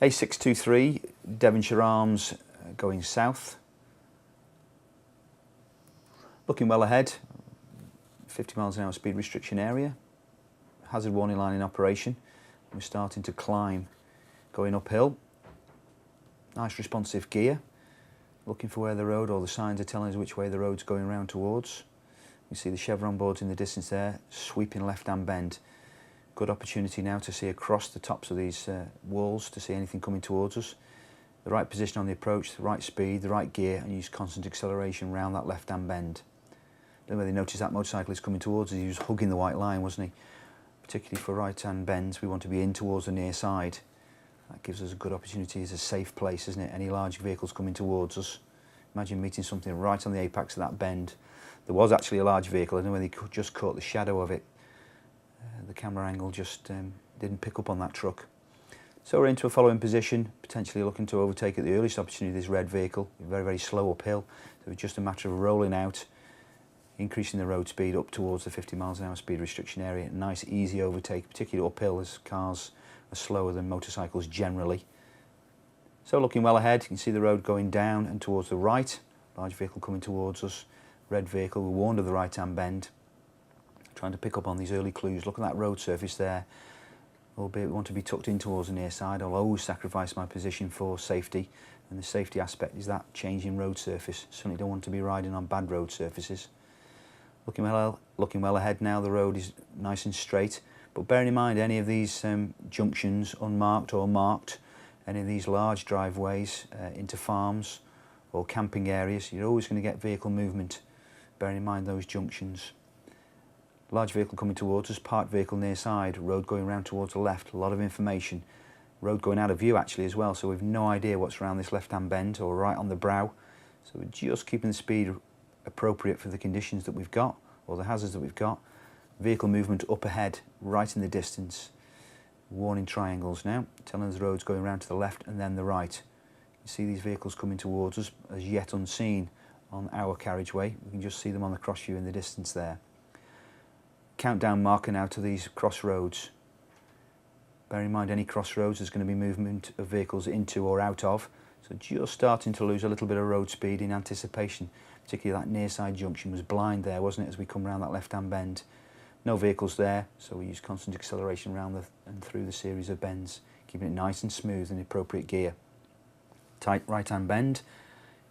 A623, Devonshire Arms, going south. Looking well ahead, 50 miles an hour speed restriction area. Hazard warning line in operation. We're starting to climb, going uphill. Nice responsive gear. Looking for where the road, or the signs are telling us which way the road's going round towards. You see the chevron boards in the distance there, sweeping left-hand bend. Good opportunity now to see across the tops of these walls to see anything coming towards us. The right position on the approach, the right speed, the right gear, and use constant acceleration round that left-hand bend. Don't know whether you notice that motorcyclist coming towards us, he was hugging the white line, wasn't he? Particularly for right-hand bends, we want to be in towards the near side. That gives us a good opportunity. It's a safe place, isn't it? Any large vehicles coming towards us. Imagine meeting something right on the apex of that bend. There was actually a large vehicle, I don't know whether they just caught the shadow of it. The camera angle just didn't pick up on that truck. So we're into a following position, potentially looking to overtake at the earliest opportunity this red vehicle. Very, very slow uphill. So it's just a matter of rolling out, increasing the road speed up towards the 50 miles an hour speed restriction area. Nice, easy overtake, particularly uphill as cars are slower than motorcycles generally. So looking well ahead, you can see the road going down and towards the right. Large vehicle coming towards us. Red vehicle, we're warned of the right-hand bend. Trying to pick up on these early clues. Look at that road surface there. Albeit we want to be tucked in towards the near side. I'll always sacrifice my position for safety. And the safety aspect is that changing road surface. Certainly don't want to be riding on bad road surfaces. Looking well ahead now, the road is nice and straight. But bearing in mind any of these junctions, unmarked or marked, any of these large driveways into farms or camping areas, you're always going to get vehicle movement. Bearing in mind those junctions. Large vehicle coming towards us, parked vehicle near side, road going round towards the left, a lot of information. Road going out of view actually as well, so we've no idea what's around this left-hand bend or right on the brow. So we're just keeping the speed appropriate for the conditions that we've got, or the hazards that we've got. Vehicle movement up ahead, right in the distance. Warning triangles now, telling us the road's going round to the left and then the right. You see these vehicles coming towards us, as yet unseen on our carriageway. We can just see them on the cross view in the distance there. Countdown marker now to these crossroads. Bear in mind any crossroads there's going to be movement of vehicles into or out of. So just starting to lose a little bit of road speed in anticipation. Particularly that near side junction was blind there, wasn't it, as we come round that left hand bend. No vehicles there, so we use constant acceleration round and through the series of bends, keeping it nice and smooth in appropriate gear. Tight right hand bend.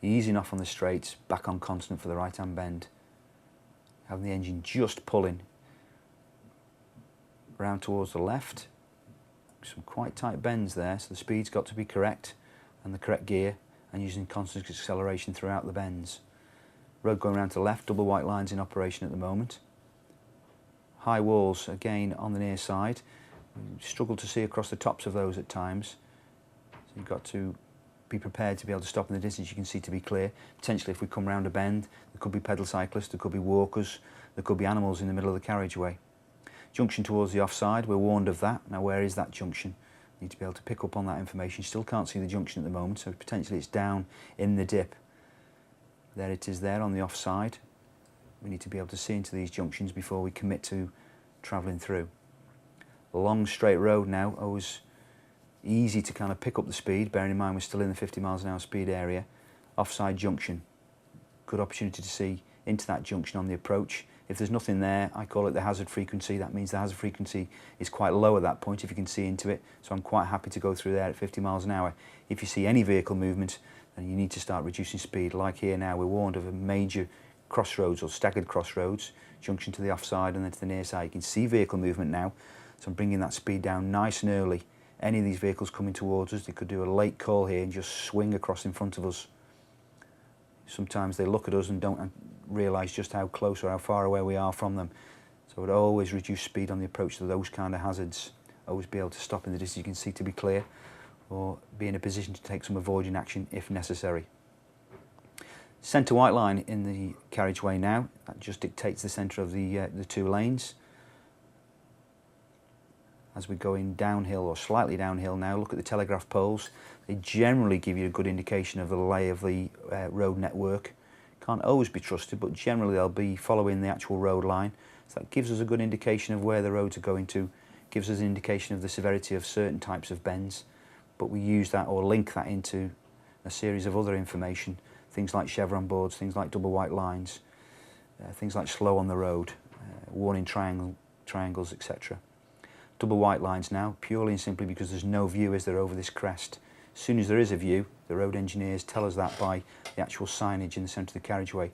Easing off on the straights, back on constant for the right hand bend. Having the engine just pulling round towards the left. Some quite tight bends there, so the speed's got to be correct and the correct gear, and using constant acceleration throughout the bends. Road going round to the left, double white lines in operation at the moment. High walls again on the near side. We struggle to see across the tops of those at times, so you've got to be prepared to be able to stop in the distance you can see to be clear. Potentially if we come round a bend, there could be pedal cyclists, there could be walkers, there could be animals in the middle of the carriageway. Junction towards the offside, we're warned of that. Now where is that junction? Need to be able to pick up on that information. Still can't see the junction at the moment, so potentially it's down in the dip. There it is there on the offside. We need to be able to see into these junctions before we commit to travelling through. A long straight road now, always easy to kind of pick up the speed, bearing in mind we're still in the 50 miles an hour speed area. Offside junction, good opportunity to see into that junction on the approach. If there's nothing there, I call it the hazard frequency. That means the hazard frequency is quite low at that point if you can see into it, so I'm quite happy to go through there at 50 miles an hour. If you see any vehicle movement, then you need to start reducing speed. Like here now, we're warned of a major crossroads or staggered crossroads, junction to the offside and then to the near side. You can see vehicle movement now, so I'm bringing that speed down nice and early. Any of these vehicles coming towards us, they could do a late call here and just swing across in front of us. Sometimes they look at us and don't realise just how close or how far away we are from them. So I'd always reduce speed on the approach to those kind of hazards. Always be able to stop in the distance you can see to be clear, or be in a position to take some avoiding action if necessary. Centre white line in the carriageway now. That just dictates the centre of the two lanes. As we're going downhill or slightly downhill now, look at the telegraph poles. They generally give you a good indication of the lay of the road network. Can't always be trusted, but generally they'll be following the actual road line. So that gives us a good indication of where the roads are going to, gives us an indication of the severity of certain types of bends. but we use that or link that into a series of other information, things like chevron boards, things like double white lines, things like slow on the road, warning triangles, etc. Double white lines now, purely and simply because there's no view as they're over this crest. As soon as there is a view, the road engineers tell us that by the actual signage in the centre of the carriageway.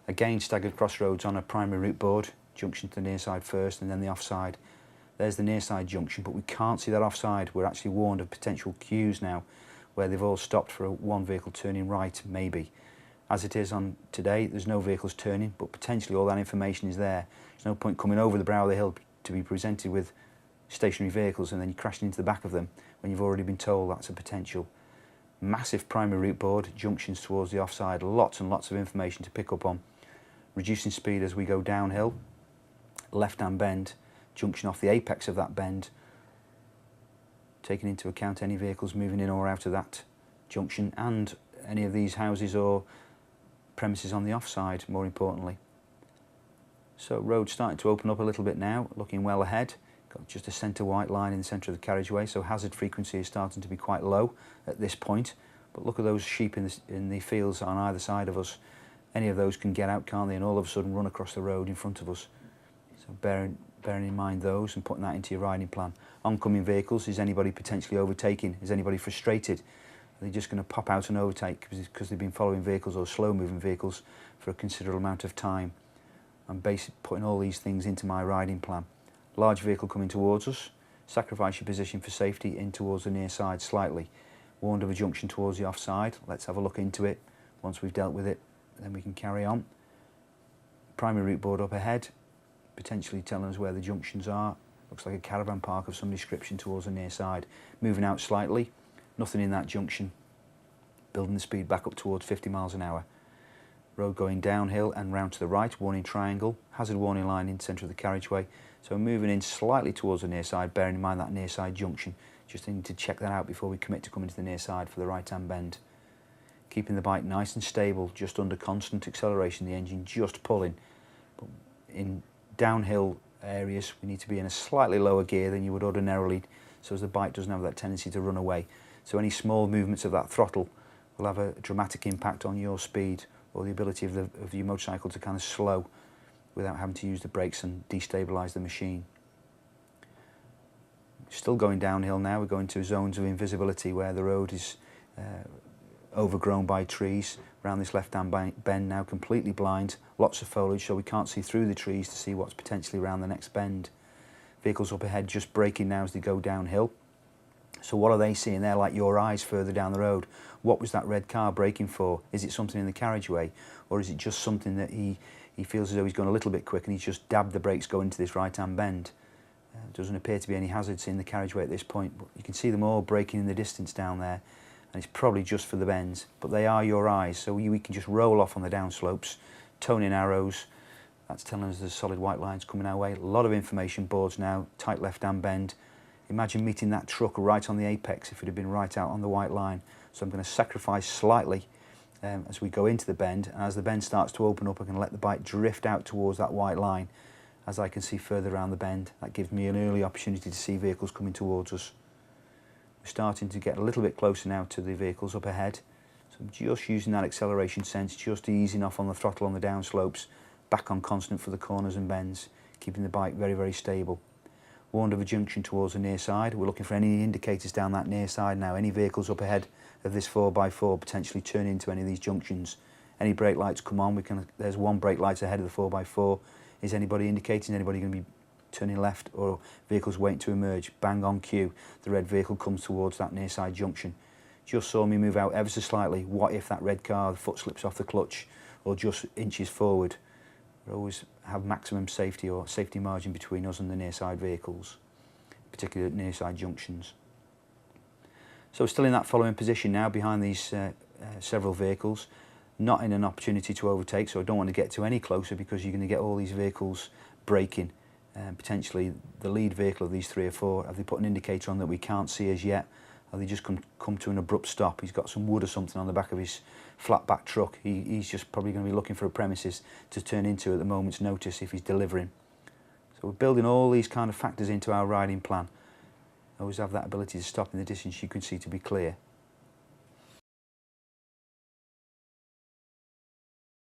Again, staggered crossroads on a primary route board, junction to the near side first and then the offside. There's the near side junction, but we can't see that offside. We're actually warned of potential queues now where they've all stopped for one vehicle turning right, maybe. As it is on today, there's no vehicles turning, but potentially all that information is there. There's no point coming over the brow of the hill to be presented with stationary vehicles and then you're crashing into the back of them when you've already been told that's a potential. Massive primary route board, junctions towards the offside, lots and lots of information to pick up on. Reducing speed as we go downhill, left-hand bend, junction off the apex of that bend, taking into account any vehicles moving in or out of that junction and any of these houses or premises on the offside, more importantly. So road's starting to open up a little bit now, looking well ahead. Got just a centre white line in the centre of the carriageway, so hazard frequency is starting to be quite low at this point. But look at those sheep in the fields on either side of us. Any of those can get out, can't they, and all of a sudden run across the road in front of us. So bearing in mind those and putting that into your riding plan. Oncoming vehicles, is anybody potentially overtaking? Is anybody frustrated? Are they just going to pop out and overtake because they've been following vehicles or slow moving vehicles for a considerable amount of time? I'm basically putting all these things into my riding plan. Large vehicle coming towards us, sacrifice your position for safety in towards the near side slightly. Warned of a junction towards the offside, let's have a look into it. Once we've dealt with it, then we can carry on. Primary route board up ahead, potentially telling us where the junctions are. Looks like a caravan park of some description towards the near side. Moving out slightly, nothing in that junction. Building the speed back up towards 50 miles an hour. Road going downhill and round to the right, warning triangle, hazard warning line in the centre of the carriageway. So moving in slightly towards the near side, bearing in mind that near side junction. Just need to check that out before we commit to coming to the near side for the right hand bend. Keeping the bike nice and stable, just under constant acceleration, the engine just pulling. But in downhill areas, we need to be in a slightly lower gear than you would ordinarily, so as the bike doesn't have that tendency to run away. So any small movements of that throttle will have a dramatic impact on your speed or the ability of your motorcycle to kind of slow without having to use the brakes and destabilise the machine. Still going downhill now, we're going to zones of invisibility where the road is overgrown by trees. Around this left-hand bend now, completely blind, lots of foliage, so we can't see through the trees to see what's potentially around the next bend. Vehicles up ahead just braking now as they go downhill. So what are they seeing? They're like your eyes further down the road. What was that red car braking for? Is it something in the carriageway, or is it just something that he feels as though he's gone a little bit quick and he's just dabbed the brakes going into this right-hand bend? Doesn't appear to be any hazards in the carriageway at this point, but you can see them all braking in the distance down there, and it's probably just for the bends, but they are your eyes, so we can just roll off on the downslopes, tone in arrows. That's telling us there's solid white lines coming our way. A lot of information boards now, tight left-hand bend. Imagine meeting that truck right on the apex if it had been right out on the white line. So I'm going to sacrifice slightly as we go into the bend, and as the bend starts to open up, I can let the bike drift out towards that white line. As I can see further around the bend, that gives me an early opportunity to see vehicles coming towards us. We're starting to get a little bit closer now to the vehicles up ahead, so I'm just using that acceleration sense, just easing off on the throttle on the downslopes, back on constant for the corners and bends, keeping the bike very, very stable. Warned of a junction towards the near side. We're looking for any indicators down that near side now, any vehicles up ahead of this 4x4 potentially turn into any of these junctions. Any brake lights come on, there's one brake light ahead of the 4x4. Is anybody indicating anybody going to be turning left, or vehicles waiting to emerge? Bang on cue, the red vehicle comes towards that near side junction. Just saw me move out ever so slightly. What if that red car, the foot slips off the clutch or just inches forward? We always have maximum safety or safety margin between us and the near side vehicles, particularly at near side junctions. So still in that following position now behind these several vehicles. Not in an opportunity to overtake, so I don't want to get to any closer because you're going to get all these vehicles braking. Potentially the lead vehicle of these 3 or 4, have they put an indicator on that we can't see as yet? Have they just come to an abrupt stop? He's got some wood or something on the back of his flat back truck. He's just probably going to be looking for a premises to turn into at the moment's notice if he's delivering. So we're building all these kind of factors into our riding plan. always have that ability to stop in the distance you can see to be clear.